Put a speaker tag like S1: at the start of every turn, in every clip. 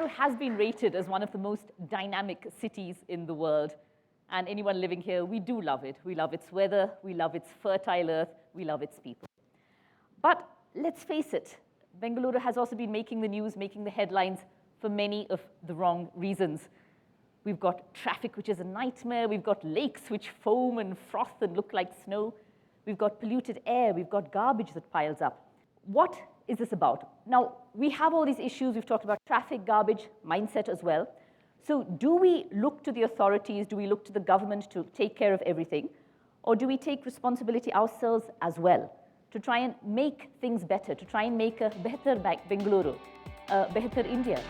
S1: Bangalore has been rated as one of the most dynamic cities in the world. And anyone living here, we do love it. We love its weather, we love its fertile earth, we love its people. But let's face it, Bangalore has also been making the news, making the headlines for many of the wrong reasons. We've got traffic, which is a nightmare. We've got lakes which foam and froth and look like snow. We've got polluted air. We've got garbage that piles up. What is this about? Now, we have all these issues. We've talked about traffic, garbage, mindset as well. So do we look to the authorities? Do we look to the government to take care of everything? Or do we take responsibility ourselves as well to try and make things better, to try and make a Behtar Bengaluru, a Behtar India?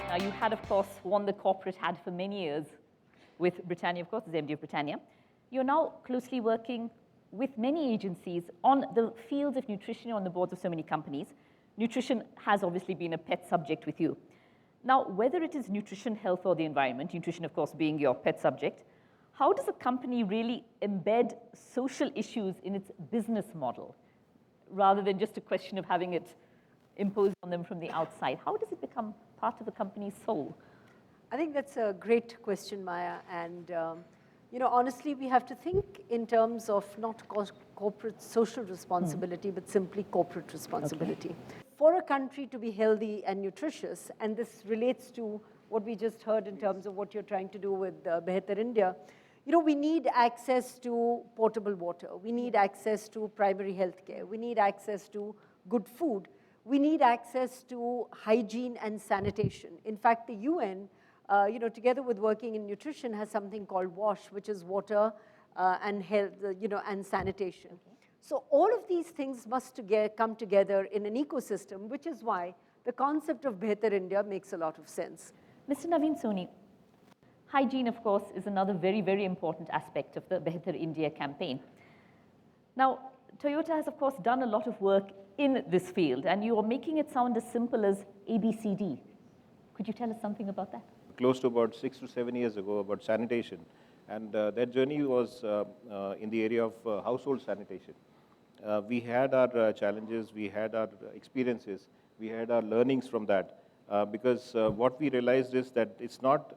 S1: Now, you had, of course, worn the corporate hat for many years with Britannia, of course, as MD of Britannia. You're now closely working with many agencies on the fields of nutrition, on the boards of so many companies. Nutrition has obviously been a pet subject with you. Now, whether it is nutrition, health, or the environment, nutrition, of course, being your pet subject, how does a company really embed social issues in its business model, rather than just a question of having it imposed on them from the outside? How does it become part of the company's soul?
S2: I think that's a great question, Maya. And honestly, we have to think in terms of not corporate social responsibility, but simply corporate responsibility. Okay. For a country to be healthy and nutritious, and this relates to what we just heard in terms of what you're trying to do with Behtar India, we need access to potable water. We need access to primary health care. We need access to good food. We need access to hygiene and sanitation. In fact, the UN, together with working in nutrition, has something called WASH, which is water and health, and sanitation. Okay. So all of these things must come together in an ecosystem, which is why the concept of Behtar India makes a lot of sense.
S1: Mr. Naveen Soni, hygiene, of course, is another very, very important aspect of the Behtar India campaign. Now, Toyota has, of course, done a lot of work in this field, and you are making it sound as simple as ABCD. Could you tell us something about that?
S3: Close to about 6 to 7 years ago, about sanitation. And that journey was in the area of household sanitation. We had our challenges, we had our experiences, we had our learnings from that. Because what we realized is that it's not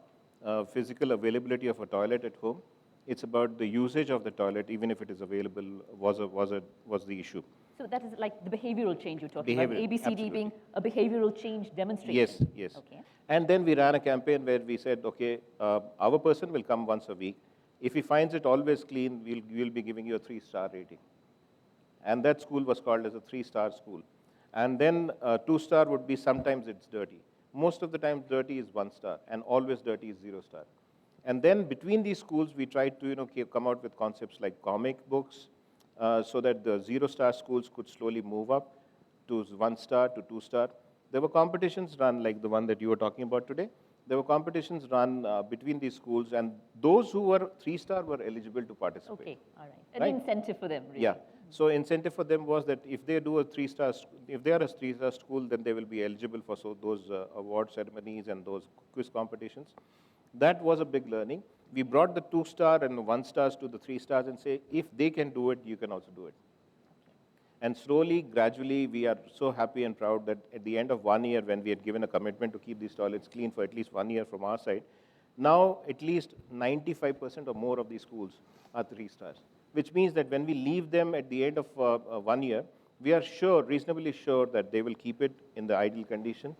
S3: physical availability of a toilet at home. It's about the usage of the toilet, even if it is available, was the issue.
S1: So that is like the behavioral change you're talking about, ABCD
S3: absolutely.
S1: Being a behavioral change demonstration.
S3: Yes, yes.
S1: Okay.
S3: And then we ran a campaign where we said, okay, our person will come once a week. If he finds it always clean, we'll be giving you a 3-star rating. And that school was called as a 3-star school. And then 2-star would be sometimes it's dirty. Most of the time dirty is 1 star, and always dirty is 0 star. And then between these schools, we tried to come out with concepts like comic books, so that the 0-star schools could slowly move up to 1 star to 2 star. There were competitions run like the one that you were talking about today. There were competitions run between these schools, and those who were 3-star were eligible to participate.
S1: Okay, all right. An incentive for them, really.
S3: Yeah. So incentive for them was that if they do a 3-star, if they are a 3-star school, then they will be eligible for those award ceremonies and those quiz competitions. That was a big learning. We brought the 2-star and 1-stars to the 3-stars and say, if they can do it, you can also do it. And slowly, gradually, we are so happy and proud that at the end of 1 year, when we had given a commitment to keep these toilets clean for at least 1 year from our side, now at least 95% or more of these schools are 3-stars. Which means that when we leave them at the end of 1 year, we are sure, reasonably sure, that they will keep it in the ideal condition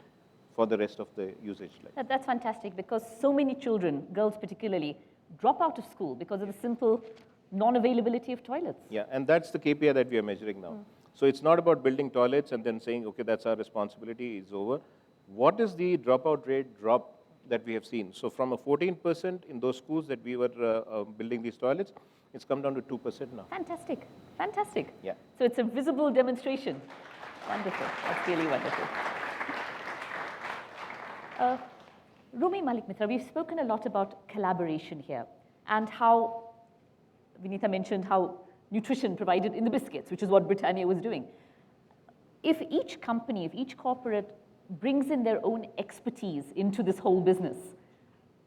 S3: for the rest of the usage life.
S1: That's fantastic, because so many children, girls particularly, drop out of school because of the simple non-availability of toilets.
S3: Yeah, and that's the KPI that we are measuring now. So it's not about building toilets and then saying, okay, that's our responsibility, it's over. What is the dropout rate drop that we have seen? So from a 14% in those schools that we were building these toilets, it's come down to 2% now.
S1: Fantastic, fantastic.
S3: Yeah.
S1: So it's a visible demonstration. Wonderful, that's really wonderful. Rumi Malik Mitra, we've spoken a lot about collaboration here and how Vinita mentioned how nutrition provided in the biscuits, which is what Britannia was doing. If each company, if each corporate brings in their own expertise into this whole business,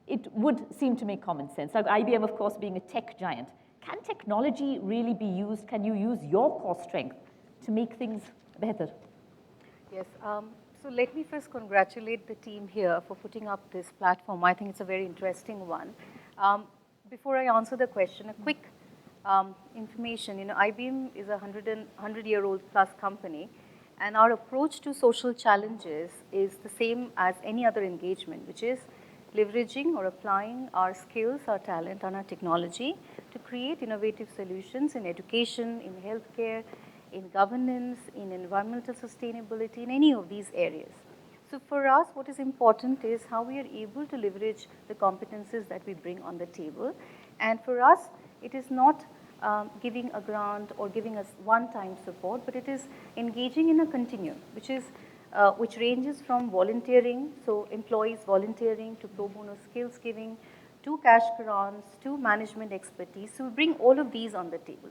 S1: it would seem to make common sense. Like IBM, of course, being a tech giant, can technology really be used? Can you use your core strength to make things better?
S4: Yes. So let me first congratulate the team here for putting up this platform. I think it's a very interesting one. Before I answer the question, a quick information. IBM is a 100-year-old plus company, and our approach to social challenges is the same as any other engagement, which is leveraging or applying our skills, our talent, and our technology to create innovative solutions in education, in healthcare, in governance, in environmental sustainability, in any of these areas. So for us, what is important is how we are able to leverage the competencies that we bring on the table. And for us, it is not giving a grant or giving us one-time support, but it is engaging in a continuum, which ranges from volunteering, so employees volunteering, to pro bono skills giving, to cash grants, to management expertise. So we bring all of these on the table.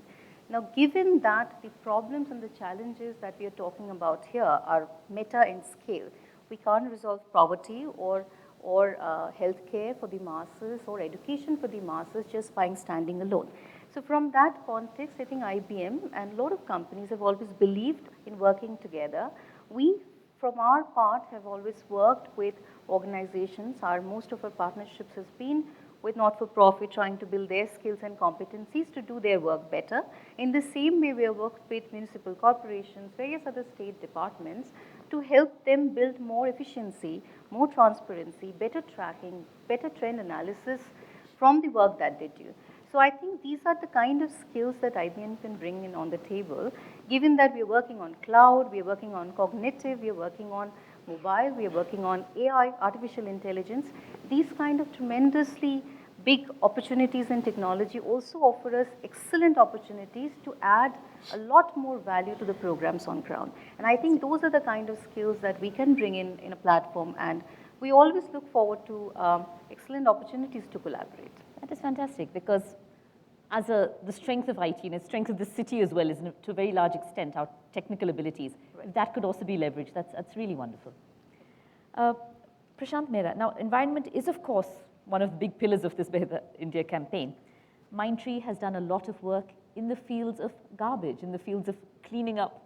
S4: Now, given that the problems and the challenges that we are talking about here are meta in scale, we can't resolve poverty or healthcare for the masses or education for the masses just by standing alone. So from that context, I think IBM and a lot of companies have always believed in working together. We, from our part, have always worked with organizations. Most of our partnerships has been with not-for-profit, trying to build their skills and competencies to do their work better. In the same way, we have worked with municipal corporations, various other state departments, to help them build more efficiency, more transparency, better tracking, better trend analysis from the work that they do. So I think these are the kind of skills that IBM can bring in on the table, given that we are working on cloud, we are working on cognitive, we are working on mobile, we are working on AI, artificial intelligence. These kind of tremendously big opportunities in technology also offer us excellent opportunities to add a lot more value to the programs on ground. And I think those are the kind of skills that we can bring in a platform, and we always look forward to excellent opportunities to collaborate.
S1: That is fantastic, because as the strength of IT and the strength of the city as well is to a very large extent our technical abilities. Right. That could also be leveraged. That's really wonderful. Prashant Mehra, now environment is of course one of the big pillars of this Behtar India campaign. Mindtree has done a lot of work in the fields of garbage, in the fields of cleaning up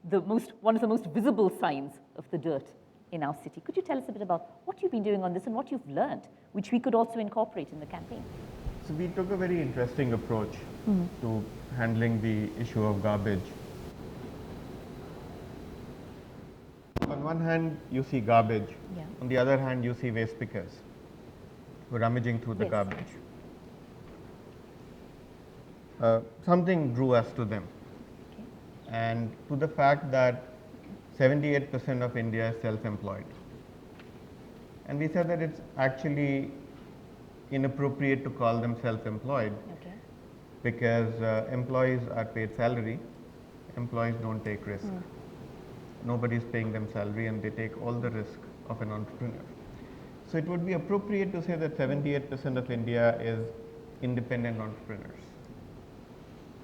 S1: one of the most visible signs of the dirt in our city. Could you tell us a bit about what you've been doing on this and what you've learned, which we could also incorporate in the campaign?
S5: So we took a very interesting approach to handling the issue of garbage. On one hand, you see garbage. Yeah. On the other hand, you see waste pickers who are rummaging through the garbage. Something drew us to them. Okay. And to the fact that 78% of India is self-employed. And we said that it's actually inappropriate to call them self-employed, okay, because employees are paid salary, employees don't take risk. Nobody is paying them salary and they take all the risk of an entrepreneur. So it would be appropriate to say that 78% of India is independent entrepreneurs.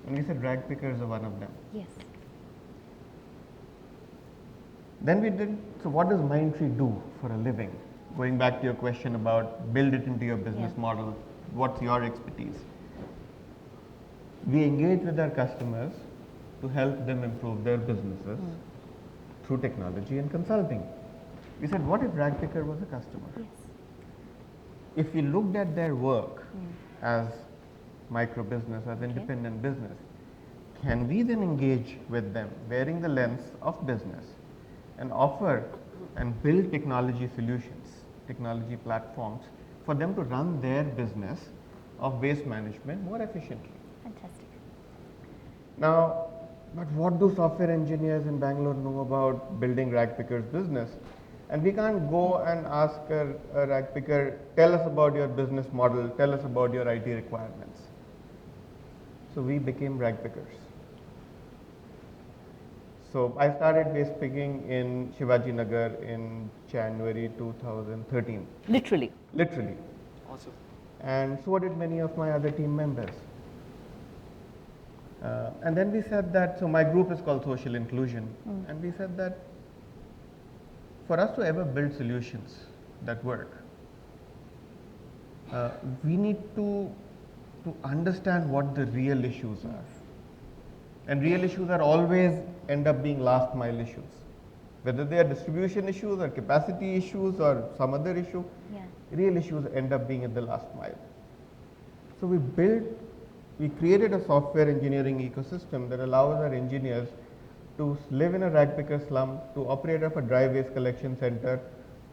S5: And we said rag pickers are one of them.
S1: Yes.
S5: Then we did, so what does Mindtree do for a living? Going back to your question about build it into your business model, what's your expertise? We engage with our customers to help them improve their businesses through technology and consulting. We said, what if rag picker was a customer? Yes. If we looked at their work as micro business, as independent business, can we then engage with them wearing the lens of business and offer and build technology solutions, technology platforms for them to run their business of waste management more efficiently?
S1: Fantastic.
S5: Now, but what do software engineers in Bangalore know about building rag pickers business? And we can't go and ask a rag picker, tell us about your business model, tell us about your IT requirements. So we became rag pickers. So I started waste picking in Shivaji Nagar in January 2013.
S1: Literally?
S5: Literally.
S3: Awesome.
S5: And so did many of my other team members. And then we said that, so my group is called Social Inclusion, and we said that for us to ever build solutions that work, we need to understand what the real issues are. And real issues are always end up being last mile issues. Whether they are distribution issues or capacity issues or some other issue, real issues end up being at the last mile. So we created a software engineering ecosystem that allows our engineers to live in a rag picker slum, to operate of a dry waste collection center,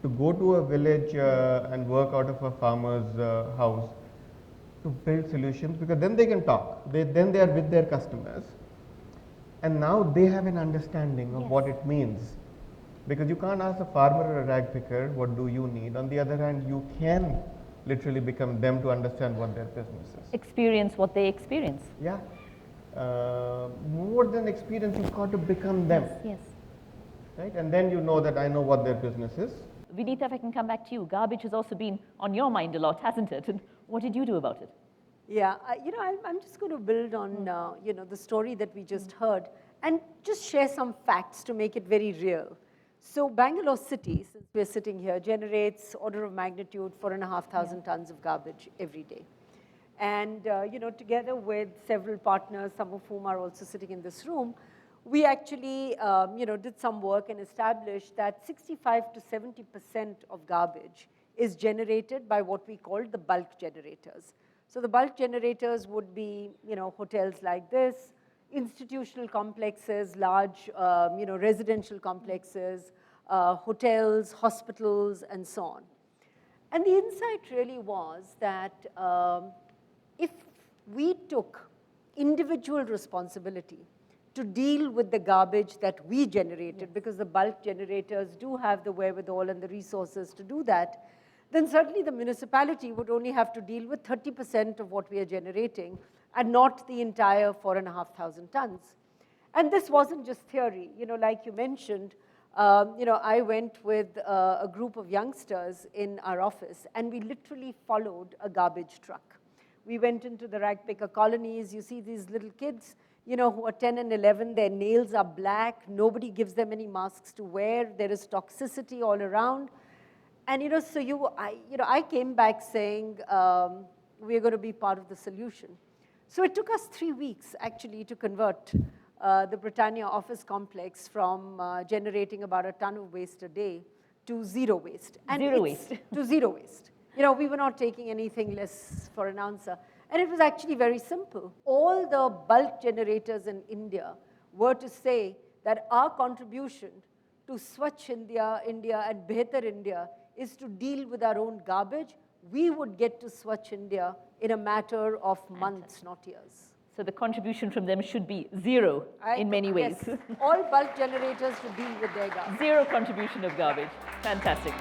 S5: to go to a village and work out of a farmer's house, to build solutions, because then they can talk. Then they are with their customers. And now they have an understanding of what it means. Because you can't ask a farmer or a rag picker, what do you need? On the other hand, you can literally become them to understand what their business is.
S1: Experience what they experience.
S5: Yeah. More than experience, you've got to become them.
S1: Yes.
S5: Right? And then you know that I know what their business is.
S1: Vinita, if I can come back to you, garbage has also been on your mind a lot, hasn't it? And what did you do about it?
S2: Yeah, I'm just going to build on, the story that we just heard and just share some facts to make it very real. So Bangalore city, since we're sitting here, generates order of magnitude 4,500 tons of garbage every day. And, together with several partners, some of whom are also sitting in this room, we actually, did some work and established that 65 to 70% of garbage is generated by what we call the bulk generators. So the bulk generators would be, hotels like this, institutional complexes, large, residential complexes, hotels, hospitals, and so on. And the insight really was that if we took individual responsibility to deal with the garbage that we generated, because the bulk generators do have the wherewithal and the resources to do that, then certainly the municipality would only have to deal with 30% of what we are generating and not the entire 4,500 tons. And this wasn't just theory. Like you mentioned, I went with a group of youngsters in our office, and we literally followed a garbage truck. We went into the rag picker colonies. You see these little kids, who are 10 and 11, their nails are black. Nobody gives them any masks to wear. There is toxicity all around. And, I came back saying, we're going to be part of the solution. So it took us 3 weeks, actually, to convert the Britannia office complex from generating about a ton of waste a day to zero waste. And
S1: zero waste.
S2: To zero waste. We were not taking anything less for an answer. And it was actually very simple. All the bulk generators in India were to say that our contribution to Swachh India and Behtar India is to deal with our own garbage. We would get to Swachh India in a matter of months, not years.
S1: So the contribution from them should be zero in many ways.
S2: Yes. All bulk generators to deal with their garbage.
S1: Zero contribution of garbage. Fantastic.